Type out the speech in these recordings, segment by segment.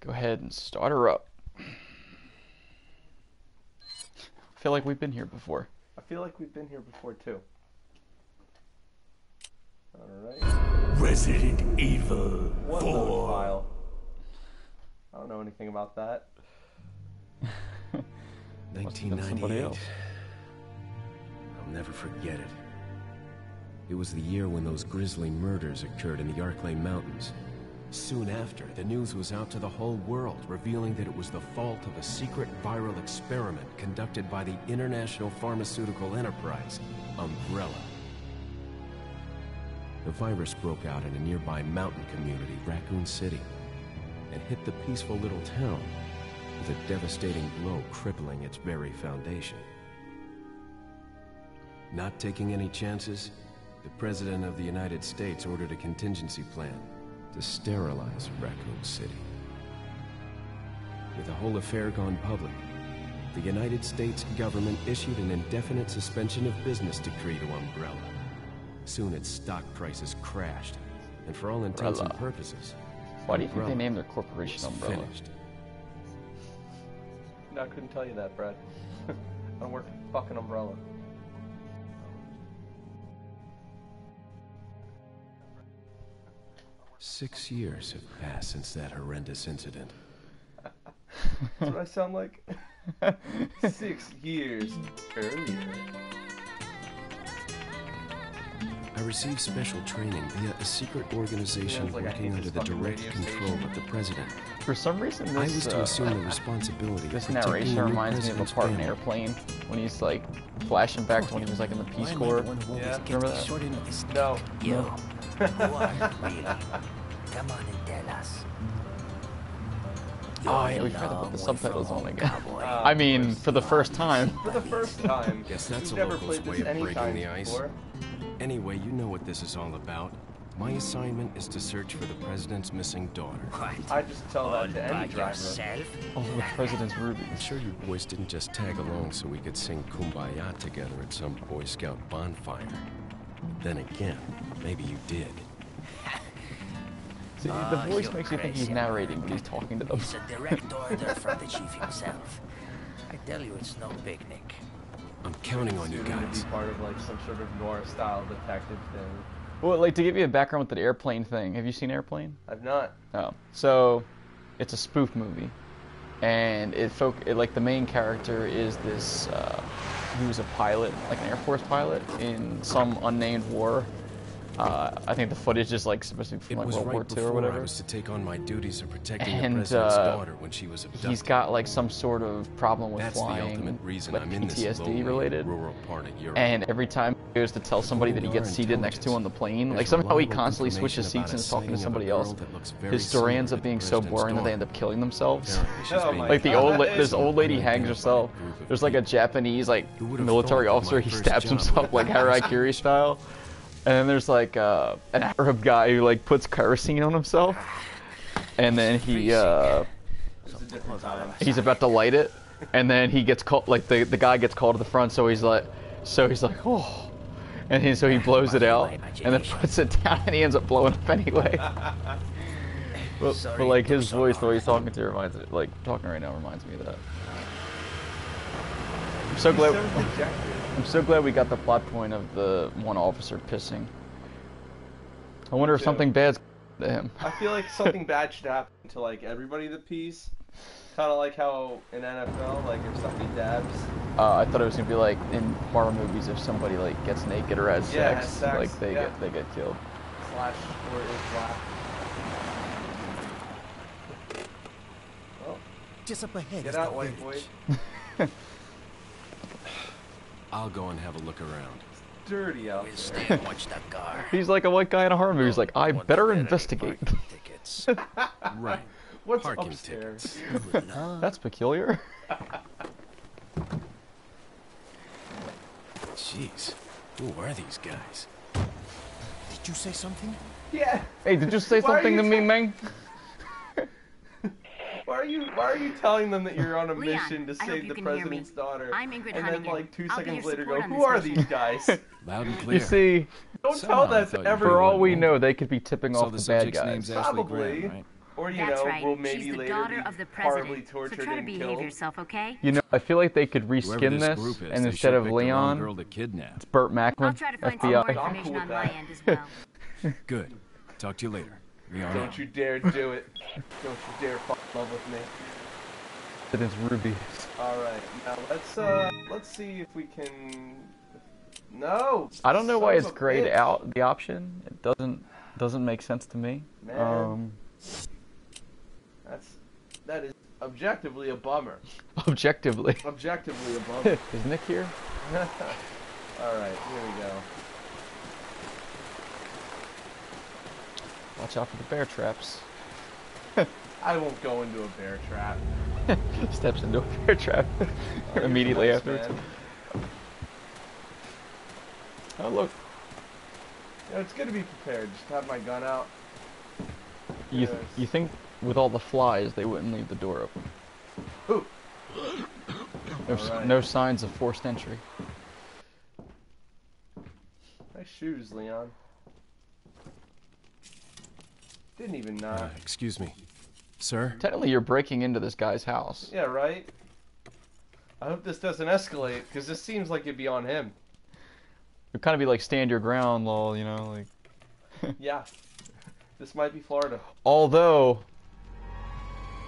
Go ahead and start her up. I feel like we've been here before. I feel like we've been here before too. Alright. Resident Evil 4. One file. I don't know anything about that. 1998. I'll never forget it. It was the year when those grisly murders occurred in the Arklay Mountains. Soon after, the news was out to the whole world, revealing that it was the fault of a secret viral experiment conducted by the international pharmaceutical enterprise, Umbrella. The virus broke out in a nearby mountain community, Raccoon City, and hit the peaceful little town with a devastating blow crippling its very foundation. Not taking any chances, the President of the United States ordered a contingency plan to sterilize Raccoon City. With the whole affair gone public, the United States government issued an indefinite suspension of business decree to Umbrella. Soon its stock prices crashed, and for all intents and purposes, why do you think they named their corporation Umbrella? Finished. No, I couldn't tell you that, Brad. I don't work for fucking Umbrella. Six years have passed since that horrendous incident. That's what I sound like? 6 years earlier. I received special training via a secret organization working under the direct control of the president. For some reason, this, I was to assume the responsibility this of protecting narration the new reminds me of a president's part in family. Airplane when he's like flashing back to when he was like in the Peace Corps. Yeah. Remember that? No. You, who are you really? Come on and tell us. Oh yeah, we tried to put the subtitles on again. I mean, for the first time. For the first time. Guess that's You've a never local's played way this of any breaking time the ice. before. Anyway, you know what this is all about. My assignment is to search for the president's missing daughter. What? I just tell All that to by any driver. yourself? Oh, the president's I'm rubies. sure you boys didn't just tag along so we could sing Kumbaya together at some Boy Scout bonfire. But then again, maybe you did. See, the voice makes you think he's narrating when he's talking to them. It's a direct order from the chief himself. I tell you, it's no picnic. I'm counting on you You're gonna guys. be part of like some sort of noir-style detective thing. Well, like to give you a background with the Airplane thing. Have you seen Airplane? I've not. Oh, so it's a spoof movie, and like the main character is this. He was a pilot, like an Air Force pilot, in some unnamed war. I think the footage is like supposed to be from It like was World War right II or before I whatever. was to take on my duties of protecting the And president's daughter when she was abducted. he's got like some sort of problem with That's the flying, ultimate reason like I'm in this PTSD lonely, related. rural part of Europe. And every time he goes to tell somebody that he gets seated next to on the plane, like somehow he constantly switches seats and is talking to somebody else. His story ends up being so boring that they end up killing themselves. Oh my Like God. this old lady hangs herself. There's like a Japanese like military officer. He stabs himself like Harakiri style. And then there's like an Arab guy who like puts kerosene on himself, and then It's a different time. he's about to light it, and then he gets called, like the guy gets called to the front, so he's like oh, and so he blows it out and then puts it down, and he ends up blowing up anyway. but like his voice, the way he's talking to reminds it, like talking right now reminds me of that. I'm so glad we got the plot point of the one officer pissing. I wonder if something bad's to him. I feel like something bad should happen to like everybody that pees. Kind of like how in NFL, like if somebody dabs. I thought it was gonna be like in horror movies, if somebody like gets naked or has Yeah, sex, has sex, like they yeah. get killed. Slash or is black. Well, Just up ahead. get is out, the white boy. village. I'll go and have a look around. Dirty out We'll there. stay and watch that car. He's like a white guy in a horror movie. He's like, I Want better to get any investigate. parking tickets. Right. What's Parking upstairs? That's peculiar. Jeez, who are these guys? Did you say something? Yeah. Hey, did you say Why are something you to me, man? Why are you telling them that you're on a Leon, mission to I hope save you the can hear me. president's daughter? I'm Ingrid and then Hunnigan. like 2 I'll be seconds your later go, support on who this are mission." these guys? Loud and clear. You see, Don't Somehow tell I that thought to you everyone. for all we know, they could be tipping So off the the bad subject's guys. name's Ashley Probably. Graham, right? Or, you That's know, right. we'll maybe She's the later daughter be of the horribly president. So tortured try to and behave killed. yourself, okay? You know, I feel like they could Whoever reskin this this, group is, and they instead sure of picked the wrong girl Leon, to kidnap. it's Burt Macklin, I'll try to find some more FBI. I'm information cool with on my that. end as well. Good. Talk to you later. Leon. Don't you dare do it. Don't you dare fall in love with me. It is Ruby. Alright, now let's see if we can... No! I don't know son why of it's a grayed bitch. out the option. It doesn't make sense to me. Man. That is objectively a bummer. Objectively. Objectively a bummer. Is Nick here? Alright, here we go. Watch out for the bear traps. I won't go into a bear trap. Steps into a bear trap Oh, immediately you're afterwards. nice, man. Oh look, You know, it's good to be prepared. Just have my gun out. you Yes. you think with all the flies they wouldn't leave the door open? Ooh. No, Alright. no signs of forced entry. Nice shoes, Leon. Didn't even knock. Excuse me. Sir? Technically, you're breaking into this guy's house. Yeah, right? I hope this doesn't escalate, because this seems like it'd be on him. It'd kind of be like stand your ground, lol. You know, like. Yeah. This might be Florida. Although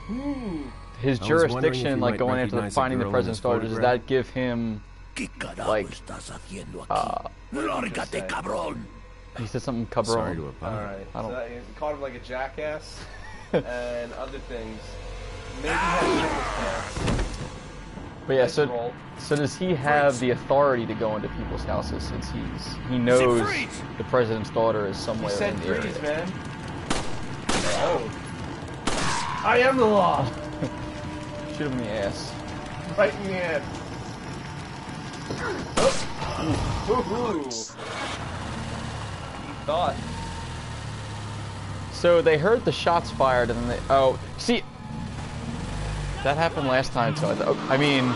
Hmm. his I was wondering if jurisdiction, you like might going into the recognize a finding the girl in president's this daughter, does photograph? that give him ¿Qué carajo like estás haciendo aquí? Lárgate, cabrón! he said something cover Sorry on. to apologize. Alright. I So don't- that, you called him like a jackass and other things. Maybe he had pants. But yeah, Nice so roll. does he have the authority to go into people's houses since he knows freeze! the president's daughter is He somewhere said in the freeze, area? man. Oh. I am the law! Shoot him in the ass. Right in the head. Oh. Ooh. He thought. So they heard the shots fired, and then see, that happened last time. So I mean,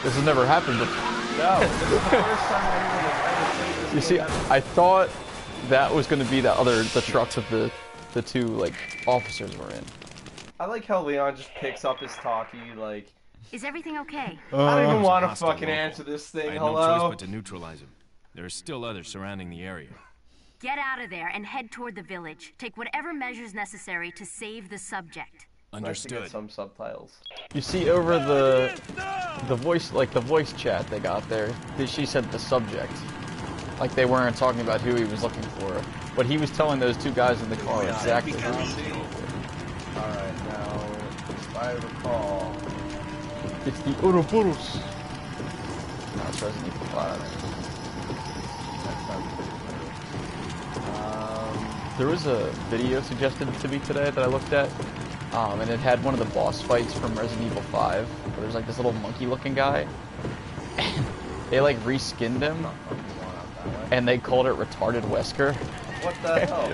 this has never happened before. No, this is the first time anyone has ever seen this You see, game happen. I thought that was going to be the trucks that the two like officers were in. I like how Leon just picks up his talkie, like, Is everything okay? I don't even want to hostile fucking local. answer this I thing, had no hello? choice but to neutralize him. There are still others surrounding the area. Get out of there and head toward the village. Take whatever measures necessary to save the subject. Nice to get Understood. some subtitles. You see over the voice chat they got there. She said the subject, like they weren't talking about who he was looking for, but he was telling those two guys in the car exactly who he was looking for. Alright, now, if I recall... It's the Ouroboros. No, it's Resident Evil 5. There was a video suggested to me today that I looked at, and it had one of the boss fights from Resident Evil 5, where there's like this little monkey-looking guy, and they like reskinned him, and they called it Retarded Wesker. What the hell?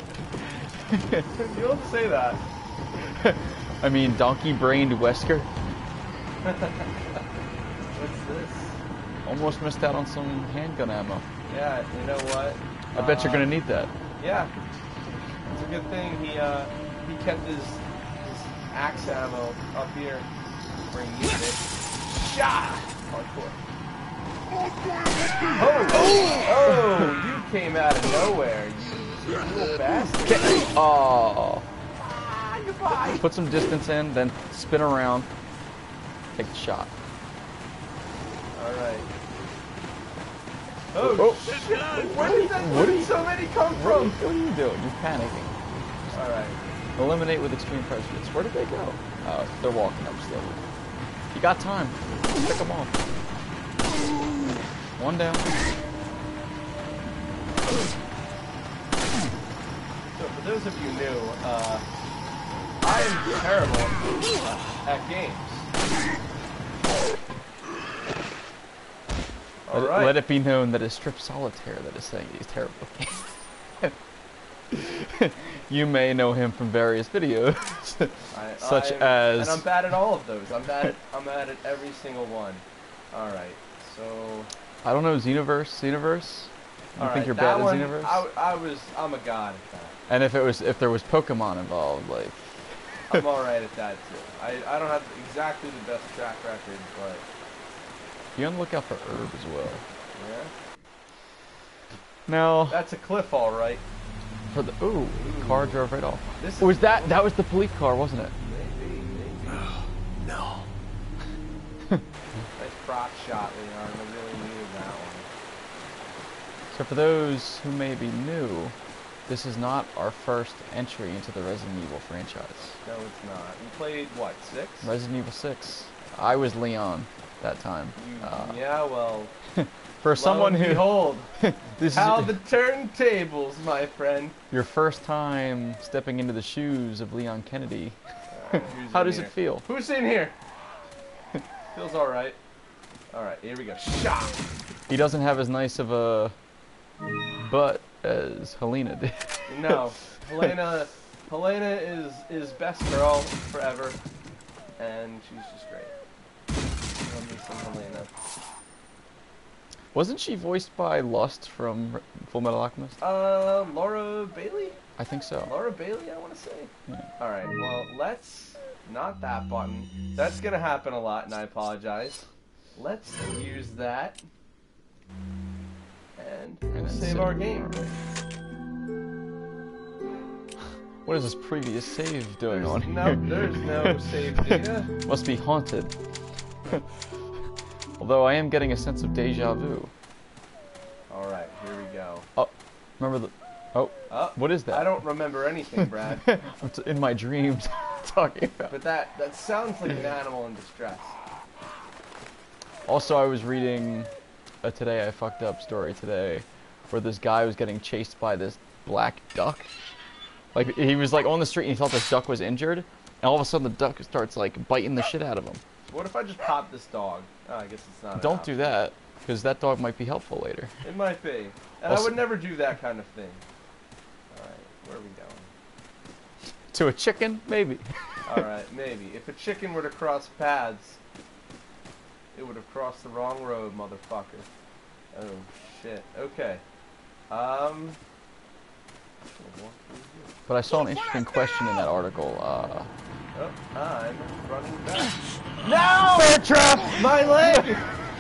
You don't say that. I mean, donkey-brained Wesker. What's this? Almost missed out on some handgun ammo. Yeah, you know what? I bet you're gonna need that. Yeah. It's a good thing he kept his axe ammo up here where he needed it. Shot! Hardcore. Oh, you came out of nowhere, you little bastard. Oh. Goodbye. Put some distance in, then spin around, take the shot. Alright. Oh, shit! Where did so many come from? What are you doing? You're panicking. Alright. Eliminate with extreme prejudice. Where did they go? Oh, they're walking up slowly. You got time. Pick them off. One down. So for those of you new, I am terrible at games. Alright. Let it be known that it's Strip Solitaire that is saying he's terrible. You may know him from various videos, such as. And I'm bad at all of those. I'm bad at every single one. All right. So. I don't know, Xenoverse. You All think right, you're that bad one, at Xenoverse? I'm a god at that. And if there was Pokemon involved, like. I'm alright at that too. I don't have exactly the best track record, but Be on the lookout for herb as well. yeah. Now, That's a cliff, alright. for the car drove right off. This Was that was the police car, wasn't it? maybe. No. Nice prop shot, Leon. I really needed that one. So for those who may be new, this is not our first entry into the Resident Evil franchise. No, it's not. You played what, 6? Resident Evil 6. I was Leon that time. Yeah, well. For someone lo and who behold, this how is the turntables, my friend. your first time stepping into the shoes of Leon Kennedy. Who's How in does here? it feel? Who's in here? Feels alright. Alright, here we go. Shot! He doesn't have as nice of a butt as Helena did. No. Helena is best girl forever. And she's just great. Love me some Helena. Wasn't she voiced by Lust from Full Metal Alchemist? Laura Bailey? I think so. Laura Bailey, I want to say. Yeah. Alright, well, let's... Not that button. That's gonna happen a lot, and I apologize. Let's use that. And then save save. our game. What is this previous save doing on No, here? there's no save data. Must be haunted. Although I am getting a sense of deja vu. Alright, here we go. Oh, remember the... Oh, Oh, what is that? I don't remember anything, Brad. I'm in my dreams talking about. But that sounds like an animal in distress. Also, I was reading a Today I Fucked Up story today where this guy was getting chased by this black duck. Like, he was like on the street and he thought this duck was injured, and all of a sudden the duck starts like biting the shit out of him. What if I just pop this dog? Oh, I guess it's not. Don't do that, because that dog might be helpful later. It might be. And I Also- would never do that kind of thing. Alright, where are we going? To a chicken? Maybe. Alright, maybe. If a chicken were to cross paths, it would have crossed the wrong road, motherfucker. Oh, shit. Okay. But I saw an interesting question in that article. Oh, I'm running back. No! Bear trap! My leg!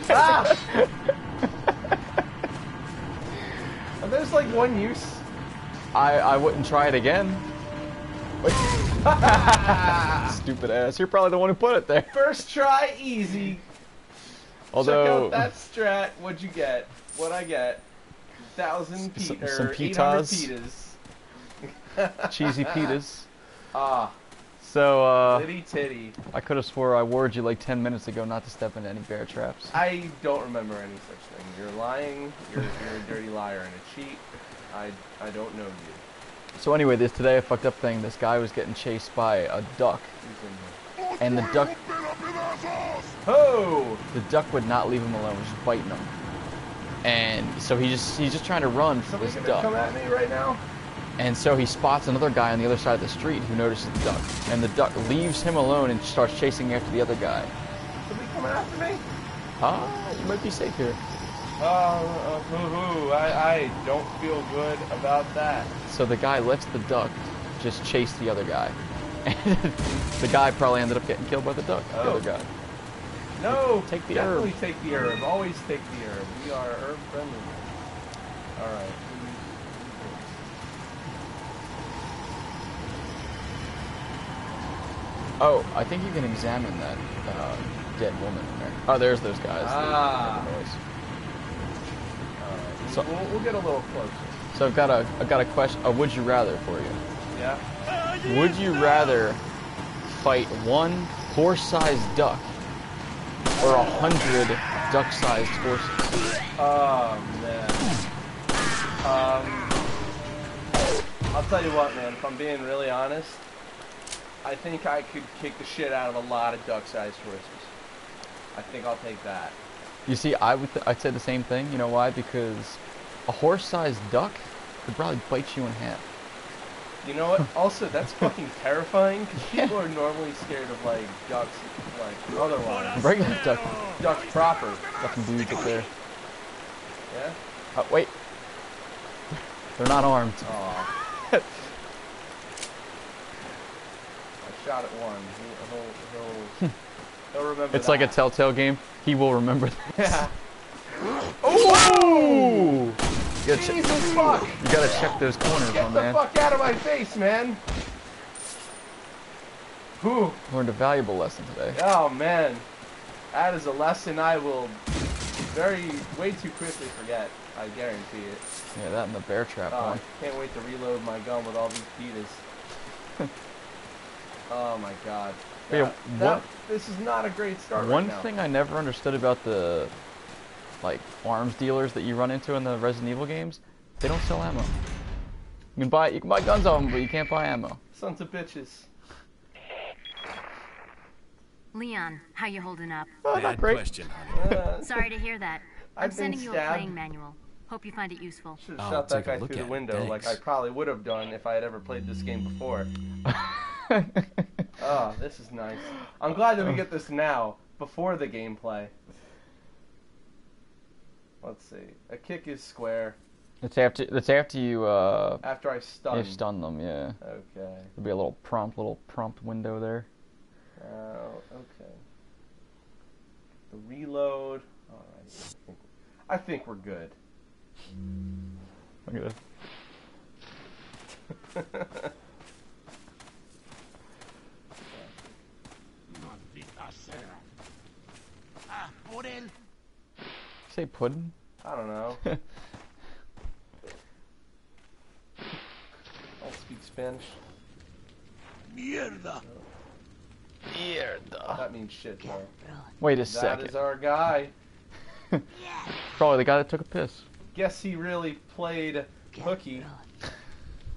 Ah! Are those like one use? I wouldn't try it again. Wait. Stupid ass. You're probably the one who put it there. First try, easy. Although, Check out that strat. What'd you get? What'd I get? 1,000 Some or 800 pitas. pitas. cheesy pitas. Ah, So, litty titty. I could have swore I warned you like 10 minutes ago not to step into any bear traps. I don't remember any such thing. You're lying. You're a dirty liar and a cheat. I don't know you. So anyway, this Today I Fucked Up thing, this guy was getting chased by a duck, Who's in here? and the duck Oh! would not leave him alone, was just biting him. And so he's just trying to run for Somebody this gonna duck. come at me right now? And so he spots another guy on the other side of the street who notices the duck. And the duck leaves him alone and starts chasing after the other guy. Somebody coming after me? You might be safe here. I don't feel good about that. So the guy lets the duck just chase the other guy. And the guy probably ended up getting killed by the duck, the Oh. other guy. No! Take the definitely herb. take the herb. Always take the herb. We are herb friendly. Alright. Oh, I think you can examine that dead woman in there. Oh, there's those guys. Ah. The boys. Alright. So- We'll get a little closer. So I've got a question, a would you rather for you. Yeah? Would you rather fight one horse-sized duck or 100 duck-sized horses? Oh, man. I'll tell you what, man. If I'm being really honest, I think I could kick the shit out of a lot of duck-sized horses. I think I'll take that. You see, I'd say the same thing. You know why? Because a horse-sized duck could probably bite you in half. You know what? Also, that's fucking terrifying because people are normally scared of like ducks, like otherwise. Regular duck, Ducks proper. fucking dudes up there. Yeah. Oh, wait. They're not armed. Aw. I shot at one. He'll remember It's like a that. Telltale game. He will remember this. Yeah. Oh! You gotta, Jesus fuck! you gotta check those corners, Get my the man. fuck out of my face, man! Whew. Learned a valuable lesson today. Oh man, that is a lesson I will way too quickly forget. I guarantee it. Yeah, that and the bear trap Oh, one. I can't wait to reload my gun with all these beaters. Oh my god. Yeah, This is not a great start One right now. thing I never understood about the like arms dealers that you run into in the Resident Evil games, they don't sell ammo. You can buy guns off them, but you can't buy ammo. Sons of bitches. Leon, how you holding up? Oh, not Bad great. question, honey. Sorry to hear that. I'm I've been sending you a stabbed. playing manual. Hope you find it useful. Should I'll have shot that take a guy look through the at it, window like I thanks. probably would have done if I had ever played this game before. Oh, this is nice. I'm glad that we get this now, before the gameplay. Let's see. A kick is square. That's after you After I stun. stun them, yeah. Okay. There'll be a little prompt window there. Okay. The reload. Alright. I think we're good. Look at this. Say pudding? I don't know. I'll speak Spanish. Mierda. That means shit, though. Wait a That second. is our guy. Probably the guy that took a piss. Guess he really played hooky.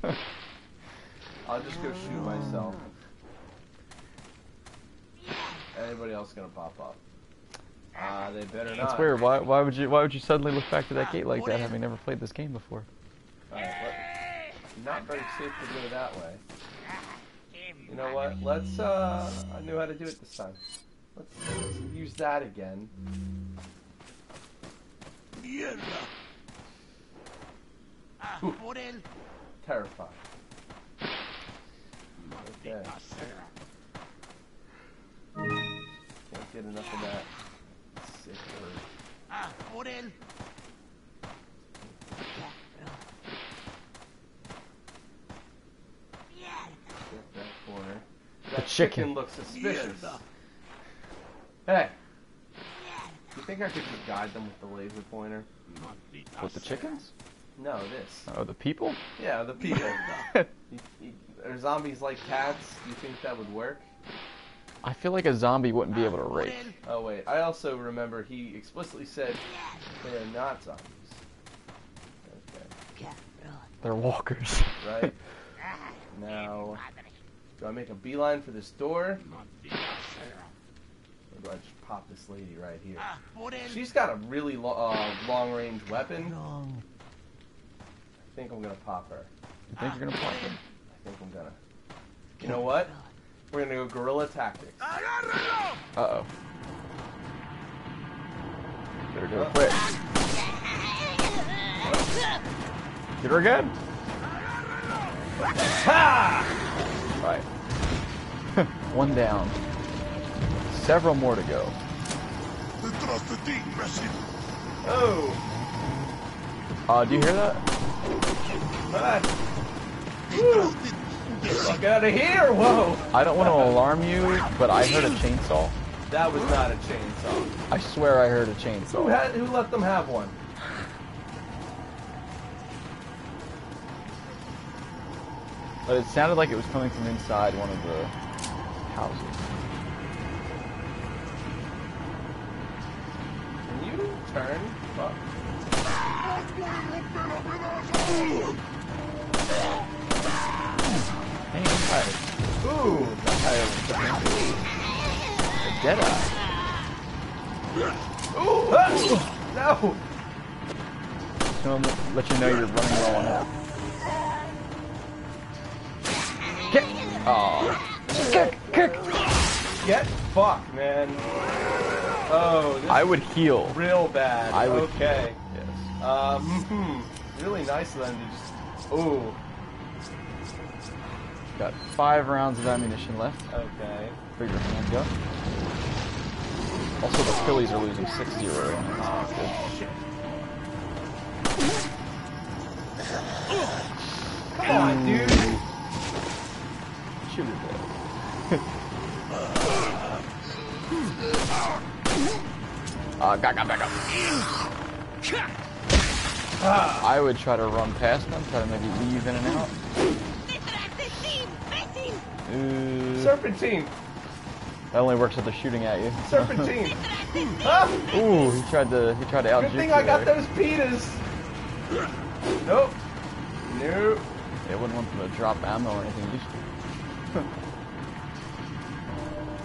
I'll just go shoot myself. Anybody else gonna pop up? They better not. That's weird. Why would you suddenly look back to that gate like that, having never played this game before? Alright, not very safe to do it that way. You know what? Let's, I knew how to do it this time. Let's use that again. Mierda. Ooh. Terrified. Okay. Can't get enough of that sick word. Get that corner. That chicken. looks suspicious. Hey! You think I could just guide them with the laser pointer? With the chickens? No, this. Oh, the people? Yeah, the people. Are zombies like cats? Do you think that would work? I feel like a zombie wouldn't be able to rake. Oh wait, I also remember he explicitly said they are not zombies. Okay, They're walkers. right? Now, do I make a beeline for this door? Or do I just pop this lady right here? She's got a really long-range weapon. I think I'm gonna pop her. You think you're gonna pop them? I think I'm gonna. You know what? We're gonna go guerrilla tactics. Uh-oh. Better do it quick. Get her again. Ha! Right. One down. Several more to go. Oh! Do you hear that? Woo! Get the fuck out of here! Whoa! I don't want to alarm you, but I heard a chainsaw. That was not a chainsaw. I swear I heard a chainsaw. Who let them have one? But it sounded like it was coming from inside one of the houses. Can you turn? Fuck. Hey, hi. Ooh! A dead eye. Ooh! Ah! No! Just gonna let you know you're running low on health. Kick! Aw. Kick! Get fucked, man. Oh, this I would heal. is real bad. I would Okay. Yes. Really nice of them to just. Ooh. Got 5 rounds of ammunition left Okay. for your handgun. Also, the Phillies are losing 6-0. That's not good. Come on, dude. Shoot it there. Back up. I would try to run past them, try to maybe weave in and out. Serpentine. That only works if they're shooting at you. Serpentine. Ah! Ooh, he tried to out. Good thing I got those pitas. Nope. Nope. They wouldn't want them to drop ammo or anything. Just...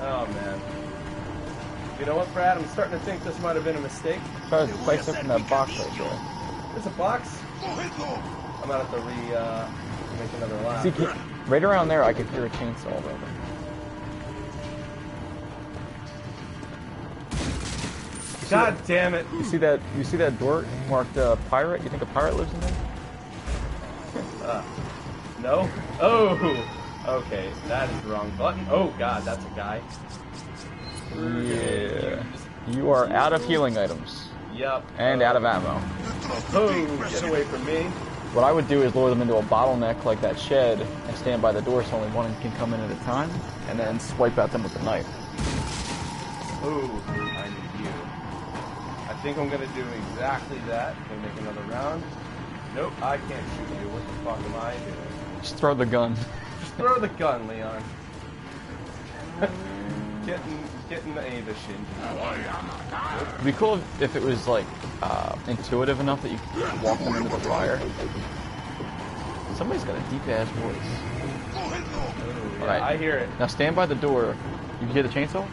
Oh man. You know what, Brad? I'm starting to think this might have been a mistake. Try to place it in that box right there. There's a box. I'm gonna have to make another lap. See, right around there, I could hear a chainsaw rolling. God damn it! You see that? You see that door marked pirate? You think a pirate lives in there? No. Oh. Okay, that is the wrong button. Oh God, that's a guy. Yeah. You are out of healing items. Yep. And out of ammo. Oh, get away from me. What I would do is lure them into a bottleneck like that shed and stand by the door so only one can come in at a time, and then swipe at them with a knife. Oh, I need you. I think I'm gonna do exactly that. Gonna make another round. Nope, I can't shoot you. What the fuck am I doing? Just throw the gun. Just throw the gun, Leon. Getting the Ava shin. It'd be cool if it was like intuitive enough that you could walk them into the fire. Somebody's got a deep ass voice. Yeah, Alright. I hear it. Now stand by the door. You can hear the chainsaw?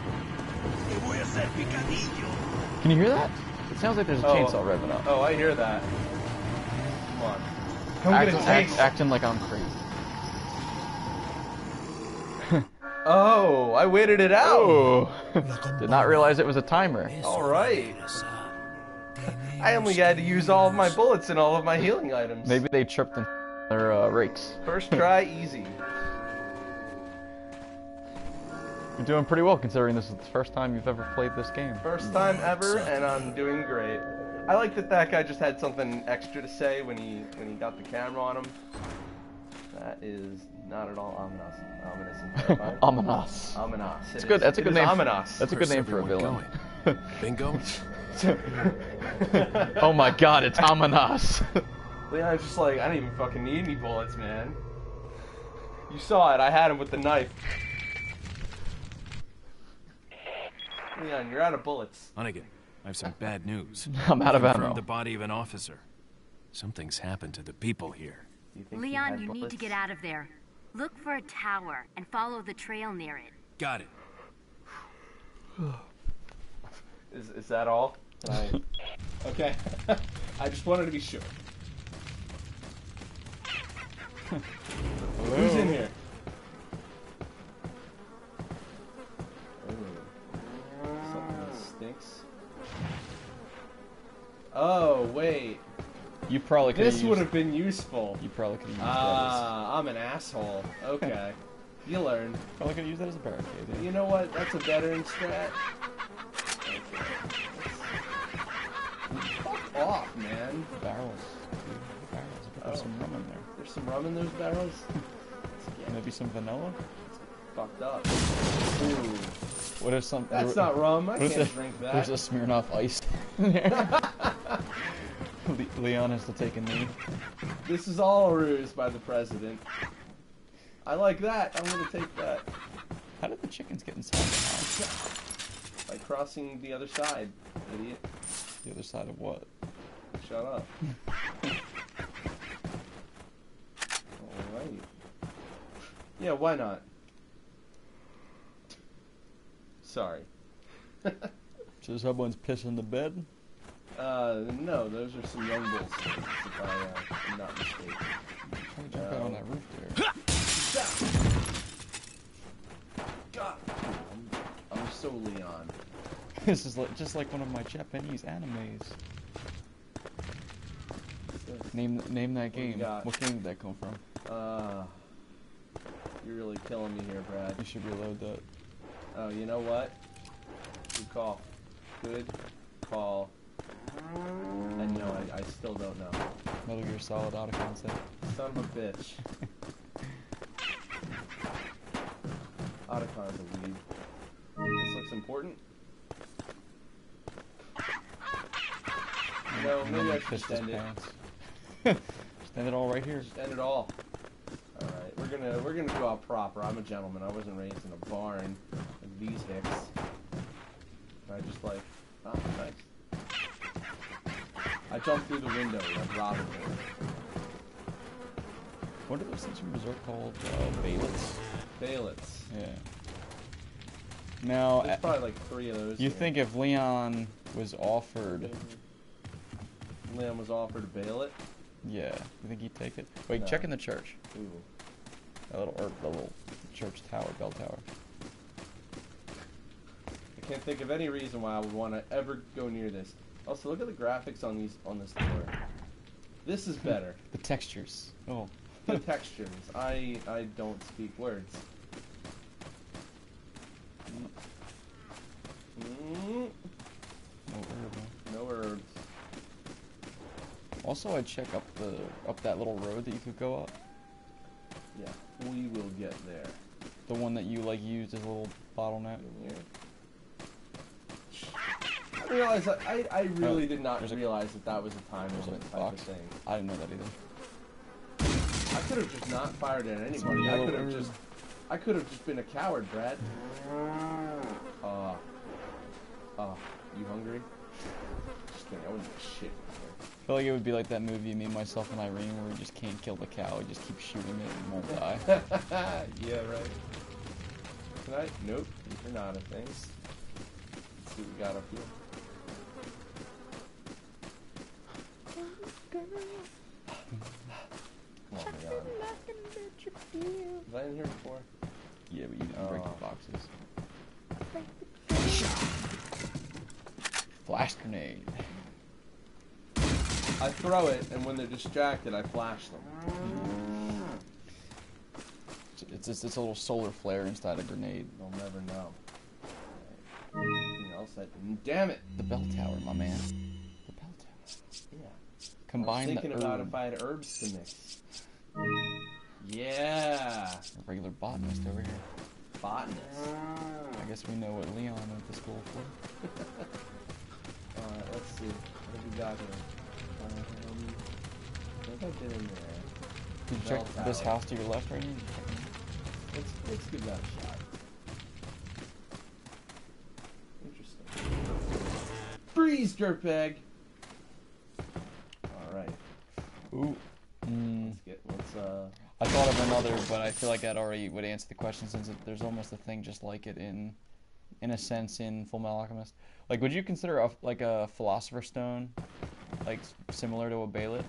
Can you hear that? It sounds like there's a chainsaw revving up. Oh, I hear that. Come on. Come get a taste. Acting like I'm crazy. Oh, I waited it out. Oh. Did not realize it was a timer. All right. I only had to use all of my bullets and all of my healing items. Maybe they tripped in their rakes. First try, easy. You're doing pretty well considering this is the first time you've ever played this game. First time ever, and I'm doing great. I like that guy just had something extra to say when he got the camera on him. That is not at all ominous. Ominous. Ominous. It's good. That's a good name. Ominous. That's a good name for a villain. Bingo? Oh my God! It's ominous. Leon's just like, I didn't even fucking need any bullets, man. You saw it. I had him with the knife. Leon, you're out of bullets. Hunnigan, I have some bad news. I'm out of ammo. From the body of an officer. Something's happened to the people here. Leon, you need to get out of there. Look for a tower and follow the trail near it. Got it. Is that all? Okay. I just wanted to be sure. Who's in here? Something that stinks. Oh, wait. You probably could. This would have been useful. You probably could have used Ah, I'm an asshole. Okay. You learn. Probably could have used that as a barricade. Yeah. You know what? That's a veteran strat. Okay. Fuck off, man. Barrels. Barrels. There's some rum in there. There's some rum in those barrels? Maybe some vanilla? Fucked up. Ooh. What if some... That's not rum. I what if can't drink that. There's a Smirnoff Ice in there. Leon has to take a knee. This is all a ruse by the president. I like that. I'm gonna take that. How did the chickens get inside the house? By crossing the other side, idiot. The other side of what? Shut up. Alright. Yeah, why not? Sorry. So someone's pissing the bed? No, those are some young bulls, if I'm not mistaken. Trying to jump out on that roof there. God, I'm so Leon. This is like, just like one of my Japanese animes. Name that game. got? What game did that come from? You're really killing me here, Brad. You should reload that. Oh, you know what? Good call. Good call. And no, I still don't know. Metal Gear Solid out of concept. Son of a bitch. Otacon's a weed. This looks important. No, maybe I should Pissed his extend it. pants. Extend it all right here. Extend it all. Alright, we're gonna go out proper. I'm a gentleman. I wasn't raised in a barn like these hicks. I just like, oh, nice. I jumped through the window like Robin Hood. What are those things from Berserk called? Baylets? Baylets. Yeah. Now, There's probably like 3 of those. you here. think if Leon was offered... Liam was offered a baylet? Yeah, you think he'd take it? Wait, No. check in the church. Ooh. The little church tower, bell tower. I can't think of any reason why I would want to ever go near this. Also, look at the graphics on this door. This is better. The textures. Oh. The textures. I don't speak words. Mm, No herb, huh? no herbs. Also, I'd check up that little road that you could go up. Yeah, we will get there. The one that you like used as a little bottleneck. In here. I realized that I really did not there's a- realize that was a time There's a limit type of box. thing. I didn't know that either. I could have just not fired at anybody. Some I yellow could have herb. just been a coward, Brad. You hungry? Just kidding. I wouldn't do shit. I feel like it would be like that movie, Me, Myself, and Irene, where we just can't kill the cow. We just keep shooting it and won't die. Yeah, right. Tonight? Nope. You're not a thing. Let's see what we got up here. Come on, Leon. Was I in here before? Yeah, but you didn't break the Oh. boxes. Flash grenade. I throw it, and when they're distracted, I flash them. It's a little solar flare inside a grenade. They'll never know. Anything else? Damn it! The bell tower, my man. The bell tower. Yeah. I Combine was the thinking about herb. if I had herbs to mix. Yeah. A regular botanist over here. Botanist. I guess we know what Leon went to school for. Alright, let's see. What have we got here? What have I did in there? Did you Bell check this tower. house to your left right here? Let's give that a shot. Interesting. Freeze, dirtbag! Alright. Ooh. Let's I thought of another, but I feel like that already would answer the question since there's almost a thing just like it in a sense in Full Metal Alchemist. Like, would you consider a Philosopher's Stone like similar to a Baylet?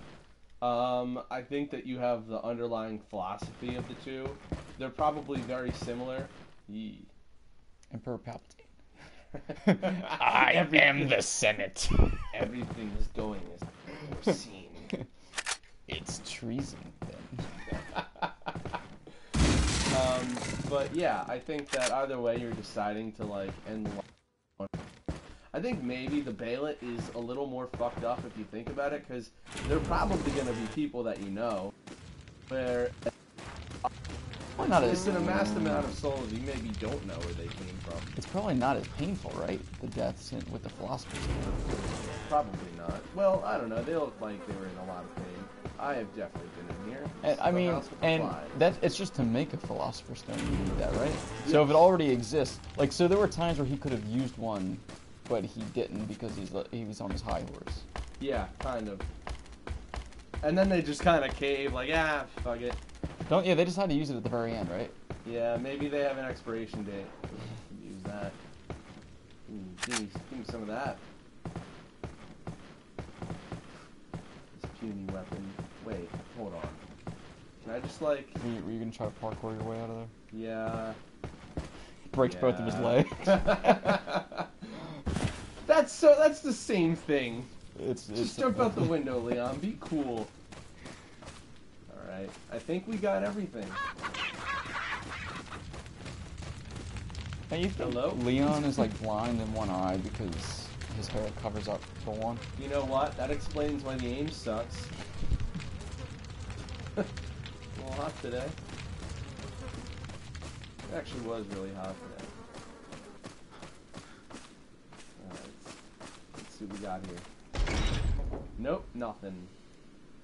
I think that you have the underlying philosophy of the two. They're probably very similar. Yee. Emperor Palpatine. I am the Senate. Everything is going as foreseen. It's treason then. But yeah, I think that either way you're deciding to like end the line. I think maybe the Baylet is a little more fucked up if you think about it, because they're probably going to be people that you know, where Well, not it's as, an amassed amount of souls you maybe don't know where they came from. it's probably not as painful, right? The deaths with the Philosopher's Stone. Probably not. Well, I don't know. They look like they were in a lot of pain. I have definitely been in here. And, I The mean, house with the and fly. it's just to make a Philosopher's Stone, you need that, right? So if it already exists, like, so there were times where he could have used one, but he didn't because he was on his high horse. Yeah, kind of. And then they just kind of cave, like, fuck it. Yeah, they decided to use it at the very end, right? Yeah, maybe they have an expiration date. Use that. Give me some of that. This puny weapon. Wait, hold on. Can I just like? Were you gonna try to parkour your way out of there? Yeah. Breaks both of his Yeah. legs. That's the same thing. Just jump out the window, Leon. Be cool. Alright. I think we got everything. Now you think Hello? Leon is like blind in one eye because his hair covers up for one? You know what? That explains why the aim sucks. A little hot today. It actually was really hot today. Alright. Let's see what we got here. Nope, nothing.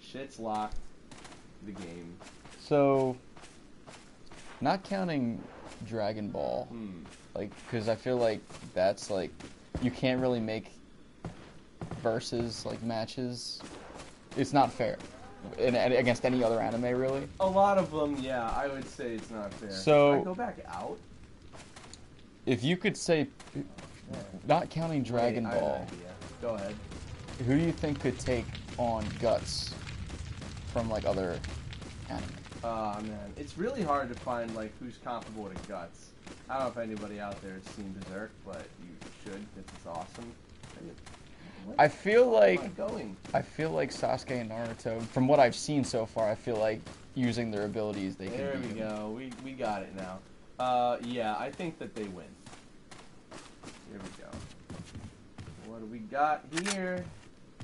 Shit's locked. The game. So, not counting Dragon Ball, Hmm. like, because I feel like that's like, you can't really make versus like matches. It's not fair against any other anime, really. A lot of them, yeah, I would say it's not fair. So- Can I go back out? If you could say, not counting Dragon Wait, I have an Ball, idea. Go ahead. who do you think could take on Guts from like other anime? Oh man, it's really hard to find like who's comparable to Guts. I don't know if anybody out there has seen Berserk, but you should because it's awesome. What I feel am I like going? Sasuke and Naruto, from what I've seen so far, I feel like using their abilities, they There can we beat him. go. We got it now. Yeah, I think that they win. Here we go. What do we got here?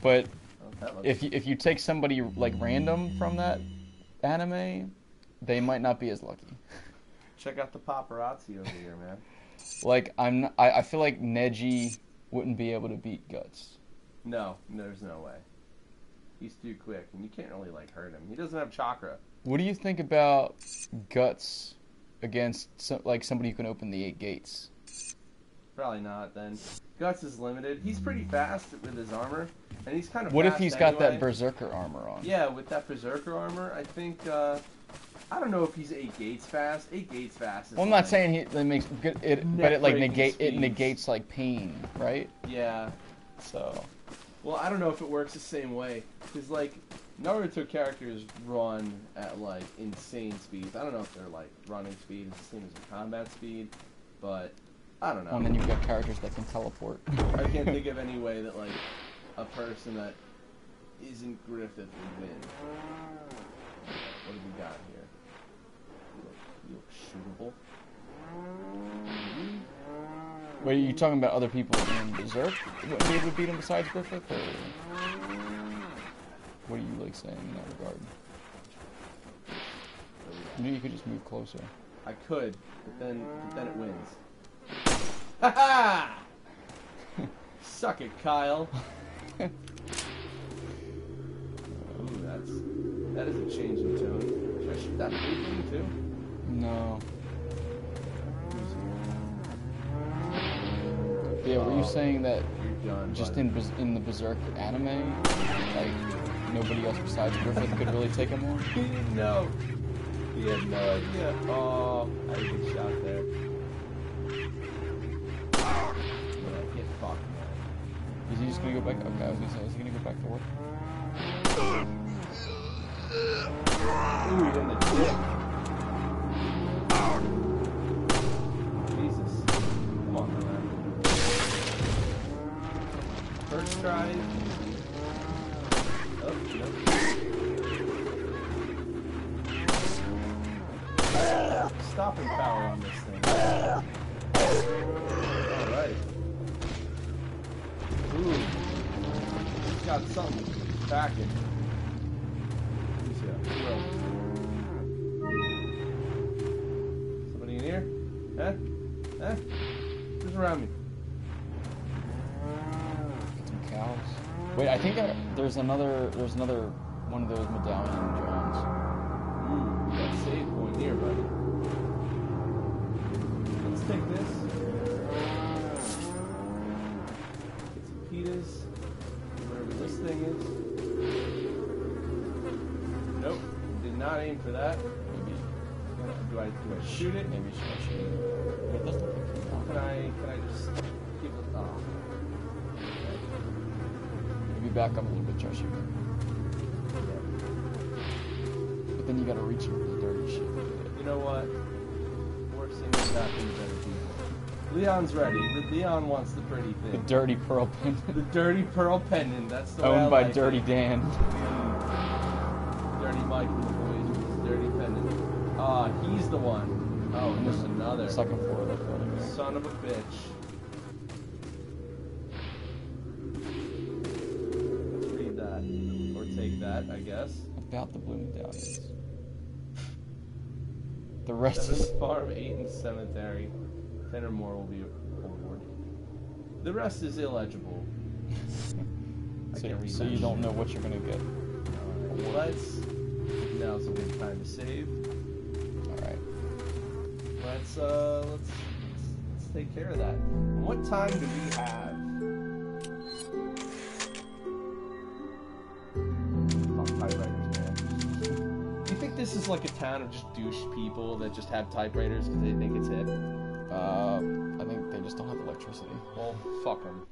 But Oh, that looks if you take somebody like random from that anime, they might not be as lucky. Check out the paparazzi over here, man. Like I feel like Neji wouldn't be able to beat Guts. No, there's no way. He's too quick, and you can't really like hurt him. He doesn't have chakra. What do you think about Guts against somebody who can open the 8 gates? Probably not. Then Guts is limited. He's pretty fast with his armor, and he's kind of. What if fast he's got that anyway. Berserker armor on? Yeah, with that Berserker armor, I think. I don't know if he's 8 gates fast. 8 gates fast. Is Well, I'm not like- saying it makes good, but it like Neck-breaking speeds. negates like pain, right? Yeah. So Well, I don't know if it works the same way, because like Naruto characters run at like insane speeds. I don't know if their like running speed is the same as their combat speed, but I don't know. and then you've got characters that can teleport. I can't think of any way that like a person that isn't Griffith would win. What do we got here? You look shootable. Wait, are you talking about other people in Berserk? What they would beat him besides Griffith, or what are you like saying in that regard? You know, you could just move closer. I could, but then it wins. Ha ha! Suck it, Kyle. Ooh, that is a change in tone. Should I shoot that blue thing too? No. Yeah, were you saying that You're done. just buddy. in the Berserk anime, like nobody else besides Griffith could really take him on? He didn't know. He had no idea. Oh, I had a good shot there. Yeah, get fucked, man. Is he just gonna go back? Okay, I was gonna say, is he gonna go back to work? Ooh, he in the dick. Jesus. Come on, man. First try. Oh, nope. Stopping power on this thing. Alright. Ooh. He's got something backing. Who's here? Who else? Somebody in here? Eh? Who's around me? Get some cows. Wait, I think there's another one of those medallion drones. Ooh, we got a save point here, buddy. Let's take this. Get some pitas. Whatever this thing is. Nope. Did not aim for that. Maybe Do I shoot it? maybe should I shoot it? But it doesn't look like it's Can I just give it? Oh. Maybe back up a little bit, try shooting. But then you gotta reach him for the dirty shit. You know what? Worst thing that's happened to better people. Leon's ready. Leon wants the pretty The thing. dirty pearl pin. The dirty pearl pendant. That's the way I Owned by like Dirty it. Dan. Dirty Mike and the boys with his dirty pendant. Ah, he's the one. Oh, and there's another. Second floor of the building. Son of a bitch. Let's read that. Or take that, I guess. About the Blue Medallions. The rest is... 7th Farm, 8th Cemetery. 10 or more will be awarded. The rest is illegible. I can't read so that you don't shit. know what you're gonna get. Let's... Now's a good time to save. Alright. Let's take care of that. What time do we have? Fuck typewriters, man. Do you think this is like a town of just douche people that just have typewriters because they think it's hip? I think they just don't have electricity. Well, fuck them.